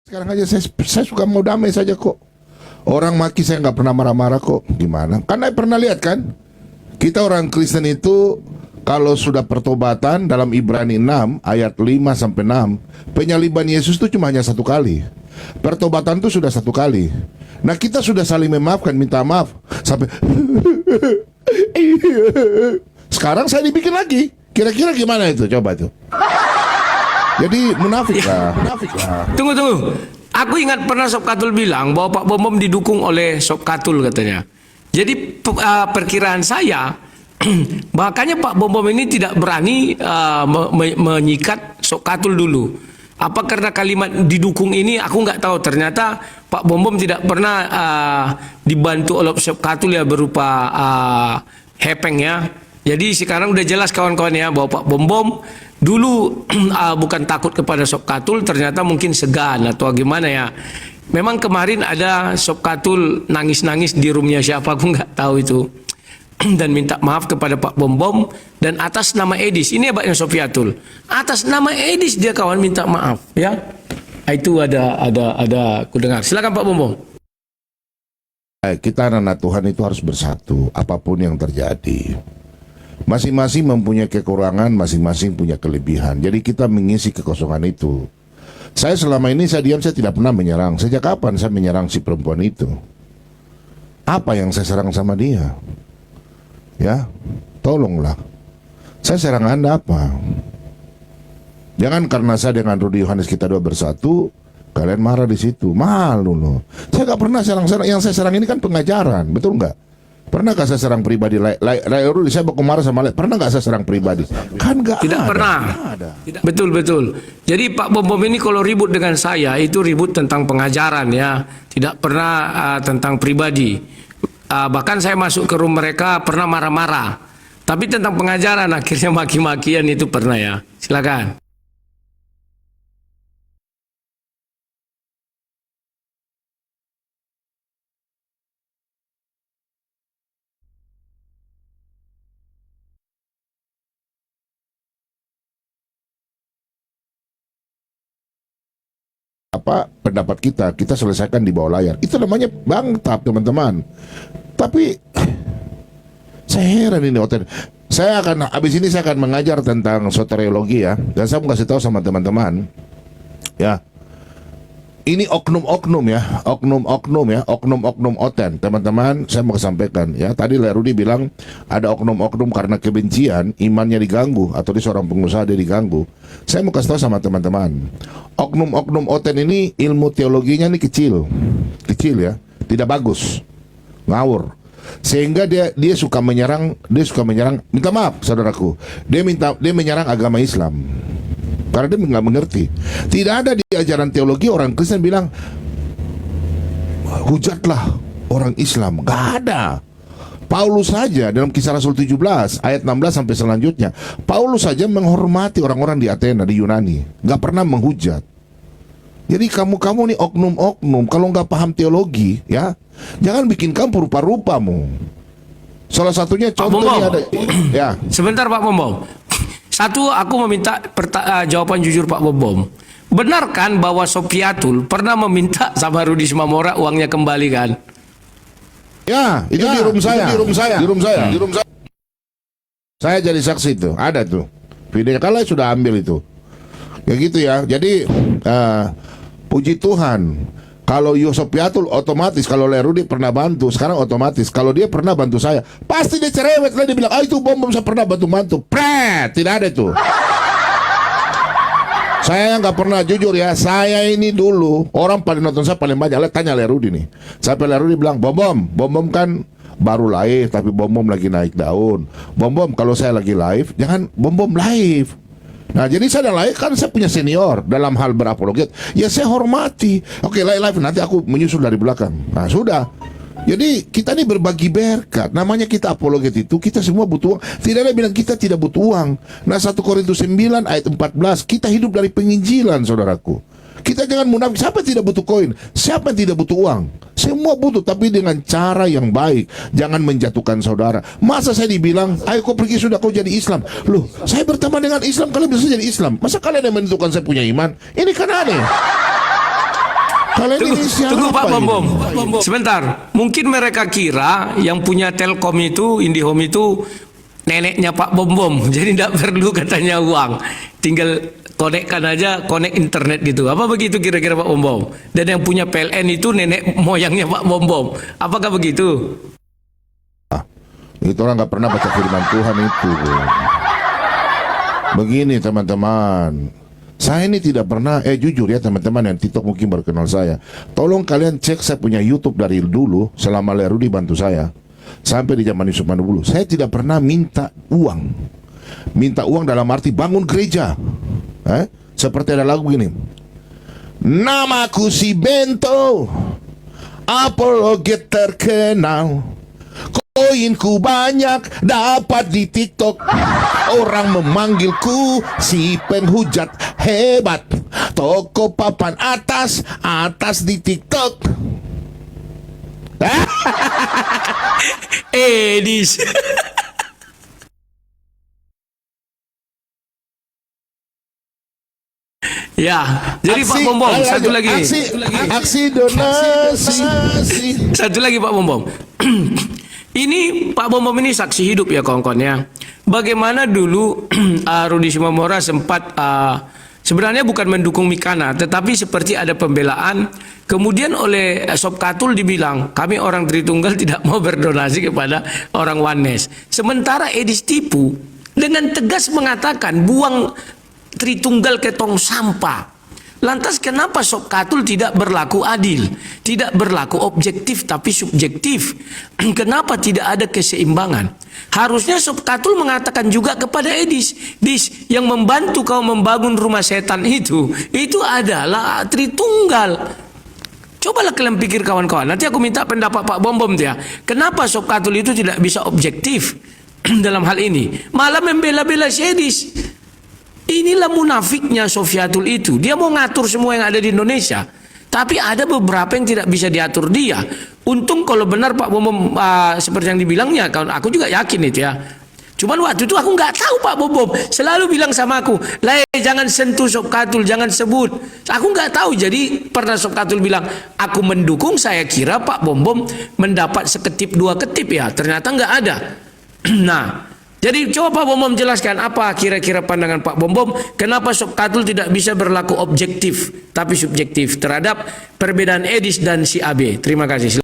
Sekarang aja saya suka mau damai saja kok. Orang maki saya nggak pernah marah-marah kok. Gimana? Karena pernah lihat kan? Kita orang Kristen itu kalau sudah pertobatan dalam Ibrani 6 ayat 5 sampai 6, penyaliban Yesus itu cuma hanya satu kali. Pertobatan itu sudah satu kali. Nah, kita sudah saling memaafkan, minta maaf sampai sekarang saya dibikin lagi. Kira-kira gimana itu? Coba tuh. Jadi munafik lah. Tunggu. Aku ingat pernah Sob Katul bilang bahwa Pak Bom Bom didukung oleh Sob Katul katanya. Jadi perkiraan saya, makanya Pak Bom Bom ini tidak berani menyikat Sob Katul dulu. Apa karena kalimat didukung ini aku nggak tahu. Ternyata Pak Bom Bom tidak pernah dibantu oleh Sob Katul ya berupa hepeng ya. Jadi sekarang udah jelas kawan-kawan ya bahwa Pak Bom Bom dulu bukan takut kepada Sob Katul, ternyata mungkin segan atau gimana ya. Memang kemarin ada Sob Katul nangis-nangis di roomnya siapa aku nggak tahu itu. Dan minta maaf kepada Pak Bom Bom dan atas nama Edis. Ini hebatnya Sofiatul. Atas nama Edis dia kawan minta maaf ya. Itu ada aku dengar. Silakan Pak Bom Bom. Kita anak Tuhan itu harus bersatu apapun yang terjadi. Masing-masing mempunyai kekurangan, masing-masing punya kelebihan. Jadi kita mengisi kekosongan itu. Saya selama ini saya diam, saya tidak pernah menyerang. Sejak kapan saya menyerang si perempuan itu? Apa yang saya serang sama dia? Ya, tolonglah. Saya serang Anda apa? Jangan karena saya dengan Rudi Yohanes kita dua bersatu, kalian marah di situ. Malu loh. Saya gak pernah serang-serang. Yang saya serang ini kan pengajaran, betul nggak? Pernahkah saya serang pribadi? Rudi, saya baku marah sama pernah nggak saya serang pribadi? Kan nggak. Tidak ada. pernah. Tidak. Betul. Jadi Pak Bom Bom ini kalau ribut dengan saya itu ribut tentang pengajaran ya, tidak pernah tentang pribadi. Bahkan saya masuk ke room mereka pernah marah-marah. Tapi tentang pengajaran akhirnya maki-makian itu pernah ya. Silakan. Apa pendapat kita selesaikan di bawah layar. Itu namanya bangtap, teman-teman. Tapi saya heran ini hotel. Habis ini saya akan mengajar tentang soteriologi ya. Dan saya mau kasih tahu sama teman-teman ya. Ini oknum-oknum ya, oknum-oknum oten. Teman-teman, saya mau sampaikan ya. Tadi Rudi bilang ada oknum-oknum karena kebencian, imannya diganggu atau dia seorang pengusaha dia diganggu. Saya mau kasih tahu sama teman-teman. Oknum-oknum oten ini ilmu teologinya ini kecil ya, tidak bagus, ngawur. Sehingga dia suka menyerang, minta maaf saudaraku. Dia menyerang agama Islam. Karena dia nggak mengerti. Tidak ada di ajaran teologi orang Kristen bilang hujatlah orang Islam. Nggak ada. Paulus saja dalam Kisah Rasul 17 ayat 16 sampai selanjutnya, Paulus saja menghormati orang-orang di Athena, di Yunani, nggak pernah menghujat. Jadi kamu nih oknum-oknum, kalau nggak paham teologi ya, jangan bikin kamu rupa-rupamu. Salah satunya contohnya ada ya. Sebentar Pak Bom Bom. Satu, aku meminta jawaban jujur Pak Bom Bom. Benar kan bahwa Sofiatul pernah meminta sama Rudi Simamora uangnya kembali kan? Ya, itu di room saya. Di room saya. Saya jadi saksi itu, ada tuh. Videonya kalau sudah ambil itu. Ya gitu ya. Jadi puji Tuhan. Kalau Sofiatul otomatis, kalau Rudi pernah bantu, sekarang otomatis. Kalau dia pernah bantu saya, pasti dia cerewet lah, dia bilang, itu Bom Bom saya pernah bantu. Tidak ada itu. Saya nggak pernah, jujur ya, saya ini dulu, orang paling nonton saya paling banyak, tanya Rudi nih. Sampai Rudi bilang, Bom Bom kan baru live, tapi Bom Bom lagi naik daun. Bom kalau saya lagi live, jangan Bom live. Nah, jadi saya live kan saya punya senior dalam hal berapologet. Ya saya hormati. Oke, live nanti aku menyusul dari belakang. Nah, sudah. Jadi kita ini berbagi berkat. Namanya kita apologet itu, kita semua butuh uang. Tidak ada yang bilang kita tidak butuh uang. Nah, 1 Korintus 9 ayat 14, kita hidup dari penginjilan, saudaraku. Kita jangan munafik. Siapa yang tidak butuh koin? Siapa yang tidak butuh uang? Semua butuh, tapi dengan cara yang baik. Jangan menjatuhkan saudara. Masa saya dibilang, ayo kau pergi sudah kau jadi Islam. Loh, saya berteman dengan Islam, kalian bisa jadi Islam. Masa kalian yang menentukan saya punya iman? Ini kan aneh. Kalian ini siapa Tunggu Pak Bom ini? Bom. Sebentar. Mungkin mereka kira yang punya Telkom itu, IndiHome itu neneknya Pak Bom Bom. Jadi tidak perlu katanya uang. Tinggal konekkan aja, konek internet gitu. Apa begitu kira-kira Pak Bom Bom? Dan yang punya PLN itu nenek moyangnya Pak Bom Bom. Apakah begitu? Itu orang nggak pernah baca firman Tuhan itu. Begini teman-teman, saya ini tidak pernah, jujur ya teman-teman yang TikTok mungkin baru kenal saya. Tolong kalian cek saya punya YouTube dari dulu, selama Lerudi bantu saya. Sampai di zaman Yusuf Manubulu, saya tidak pernah minta uang. Minta uang dalam arti bangun gereja. Seperti ada lagu gini. Namaku si Bento, apologet terkenal. Koinku banyak dapat di TikTok. Orang memanggilku si penghujat hebat. Toko papan atas di TikTok. Edis. Ya, jadi Pak Bom Bom, satu lagi. Aksi donasi. Satu lagi Pak Bom Bom. Ini Pak Bom Bom ini saksi hidup ya kawan-kawan ya. Bagaimana dulu Rudi Simomora sempat sebenarnya bukan mendukung Mikana, tetapi seperti ada pembelaan. Kemudian oleh Sob Katul dibilang, kami orang Tritunggal tidak mau berdonasi kepada orang Wanes. Sementara Edis Tipu dengan tegas mengatakan buang Tritunggal ke tong sampah. Lantas kenapa Sob Katul tidak berlaku adil, tidak berlaku objektif tapi subjektif? Kenapa tidak ada keseimbangan? Harusnya Sob Katul mengatakan juga kepada Edis, Dis, yang membantu kau membangun rumah setan itu adalah Tritunggal. Cobalah kalian pikir kawan-kawan. Nanti aku minta pendapat Pak Bom Bom ya. Kenapa Sob Katul itu tidak bisa objektif dalam hal ini? Malah membela-bela si Edis. Inilah munafiknya Sofiatul itu. Dia mau ngatur semua yang ada di Indonesia. Tapi ada beberapa yang tidak bisa diatur dia. Untung kalau benar Pak Bom Bom seperti yang dibilangnya, aku juga yakin itu ya. Cuman waktu itu aku nggak tahu Pak Bom Bom. Selalu bilang sama aku, jangan sentuh Sob Katul, jangan sebut. Aku nggak tahu. Jadi pernah Sob Katul bilang, aku mendukung, saya kira Pak Bom Bom mendapat seketip dua ketip ya. Ternyata nggak ada. Nah, jadi coba Pak Bom Bom jelaskan apa kira-kira pandangan Pak Bom Bom, kenapa Sob Katul tidak bisa berlaku objektif tapi subjektif terhadap perbedaan Edis dan si AB. Terima kasih.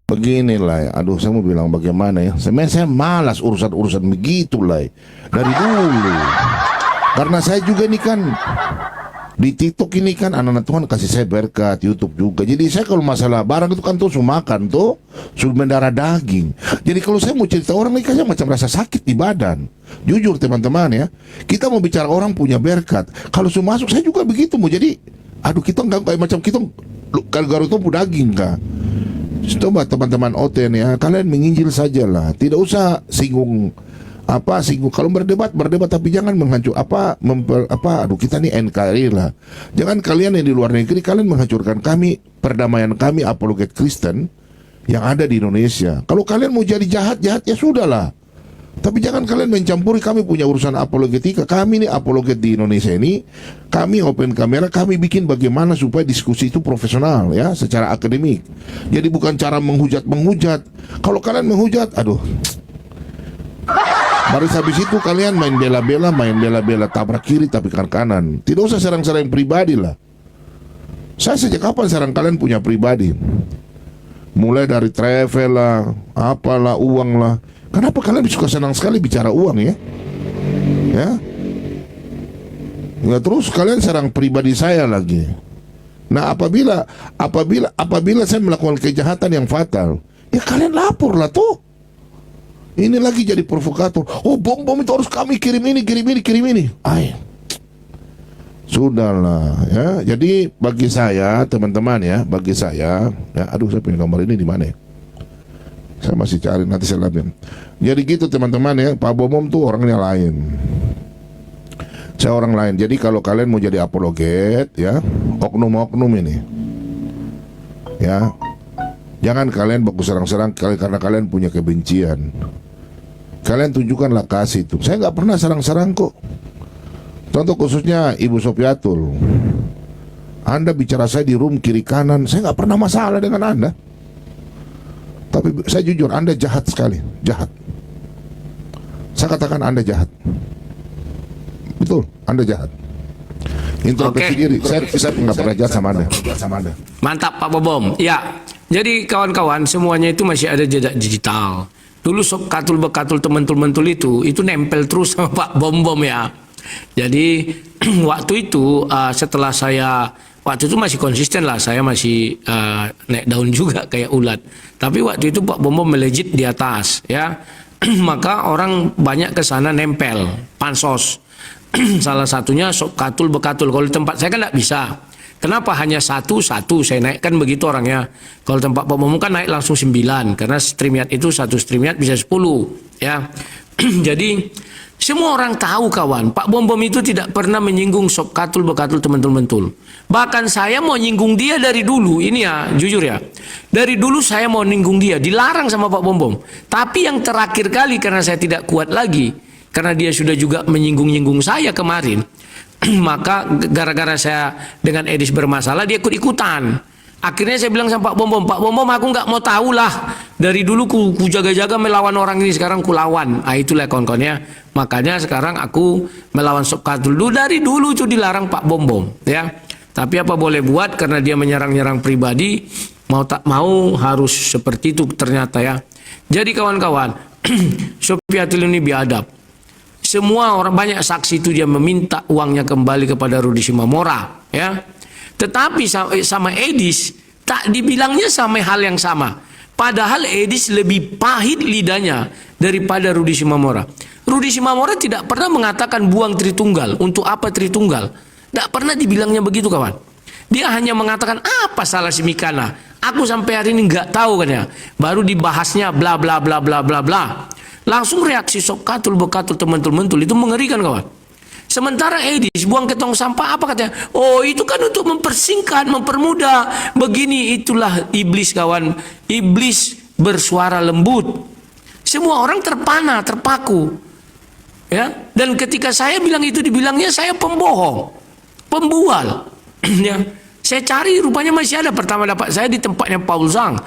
Beginilah ya, aduh saya mau bilang bagaimana ya. Sebenarnya saya malas urusan-urusan begitulah dari dulu. Karena saya juga ini kan di TikTok ini kan anak-anak Tuhan kasih saya berkat, YouTube juga. Jadi saya kalau masalah barang itu kan tuh sudah makan tuh, sudah mendarah daging. Jadi kalau saya mau cerita orang ini kayaknya macam rasa sakit di badan. Jujur teman-teman ya, kita mau bicara orang punya berkat. Kalau sudah masuk saya juga begitu mau jadi, aduh kita nggak kayak macam kita garu-garu itu daging kah? Coba teman-teman Oten ya, kalian menginjil sajalah, tidak usah singgung kalau berdebat tapi jangan menghancur aduh kita nih NKRI lah. Jangan kalian yang di luar negeri kalian menghancurkan kami, perdamaian kami apologet Kristen yang ada di Indonesia. Kalau kalian mau jadi jahat ya sudahlah. Tapi jangan kalian mencampuri kami punya urusan apologetika. Kami nih apologet di Indonesia ini, kami open kamera, kami bikin bagaimana supaya diskusi itu profesional ya, secara akademik. Jadi bukan cara menghujat. Kalau kalian menghujat, aduh. Baru habis itu kalian main bela-bela, tabrak kiri tapi kanan. Tidak usah serang-serang pribadi lah. Saya sejak kapan serang kalian punya pribadi? Mulai dari travel lah, apalah, uang lah. Kenapa kalian suka senang sekali bicara uang ya? Ya terus kalian serang pribadi saya lagi. Nah apabila saya melakukan kejahatan yang fatal, ya kalian lapor lah tuh. Ini lagi jadi provokator. Oh bom itu harus kami kirim ini. Sudahlah ya. Jadi bagi saya teman-teman ya, aduh saya punya gambar ini di mana ya? Saya masih cari, nanti saya lihat. Jadi gitu teman-teman ya, Pak Bom tuh orangnya lain. Saya orang lain. Jadi kalau kalian mau jadi apologet ya, oknum-oknum ini ya, jangan kalian baku serang-serang karena kalian punya kebencian. Kalian tunjukkanlah kasih itu. Saya nggak pernah serang-serang kok. Contoh khususnya Ibu Sofiatul. Anda bicara saya di room kiri kanan, saya nggak pernah masalah dengan Anda. Tapi saya jujur, Anda jahat sekali, jahat. Saya katakan Anda jahat. Betul, Anda jahat. Introspeksi Oke. diri. Saya nggak pernah jahat sama Anda. Mantap Pak Bobom. Ya, jadi kawan-kawan semuanya itu masih ada jejak digital. Dulu Sob Katul Bekatul tementul-mentul itu nempel terus sama Pak Bom ya. Jadi waktu itu setelah waktu itu masih konsisten lah, saya masih naik daun juga kayak ulat. Tapi waktu itu Pak Bom melejit di atas ya. Maka orang banyak ke sana nempel, pansos. Salah satunya Sob Katul Bekatul. Kalau di tempat saya kan tidak bisa. Kenapa hanya satu saya naikkan begitu orangnya. Kalau tempat Pak Bom kan naik langsung 9 karena StreamYard itu satu StreamYard bisa 10 ya. Jadi semua orang tahu kawan, Pak Bom itu tidak pernah menyinggung Sob Katul Bekatul teman-teman. Bahkan saya mau nyinggung dia dari dulu, ini ya jujur ya. Dari dulu saya mau nyinggung dia, dilarang sama Pak Bom. Tapi yang terakhir kali karena saya tidak kuat lagi, karena dia sudah juga menyinggung-nyinggung saya kemarin. Maka gara-gara saya dengan Edis bermasalah, dia ikut-ikutan. Akhirnya saya bilang sama Pak Bom, aku nggak mau tahu lah. Dari dulu ku jaga-jaga melawan orang ini, sekarang ku lawan. Itulah kawan-kawannya. Makanya sekarang aku melawan Sob Katul. Dari dulu itu dilarang Pak Bom ya. Tapi apa boleh buat, karena dia menyerang-nyerang pribadi, mau tak mau harus seperti itu ternyata ya. Jadi kawan-kawan, Sofiatul ini biadab. Semua orang, banyak saksi itu dia meminta uangnya kembali kepada Rudi Simamora ya. Tetapi sama Edis tak dibilangnya sama hal yang sama. Padahal Edis lebih pahit lidahnya daripada Rudi Simamora. Rudi Simamora tidak pernah mengatakan buang Tritunggal. Untuk apa Tritunggal? Tidak pernah dibilangnya begitu kawan. Dia hanya mengatakan apa salah si Mikana. Aku sampai hari ini nggak tahu kan ya. Baru dibahasnya bla bla bla bla bla bla. Langsung reaksi Sob Katul Bekatul teman-teman itu mengerikan kawan. Sementara Edis buang ke tong sampah apa katanya? Oh itu kan untuk mempersingkat, mempermudah. Begini itulah iblis kawan. Iblis bersuara lembut. Semua orang terpana, terpaku. Ya. Dan ketika saya bilang itu dibilangnya saya pembohong, pembual. Ya. Saya cari rupanya masih ada. Pertama dapat saya di tempatnya Paul Zhang.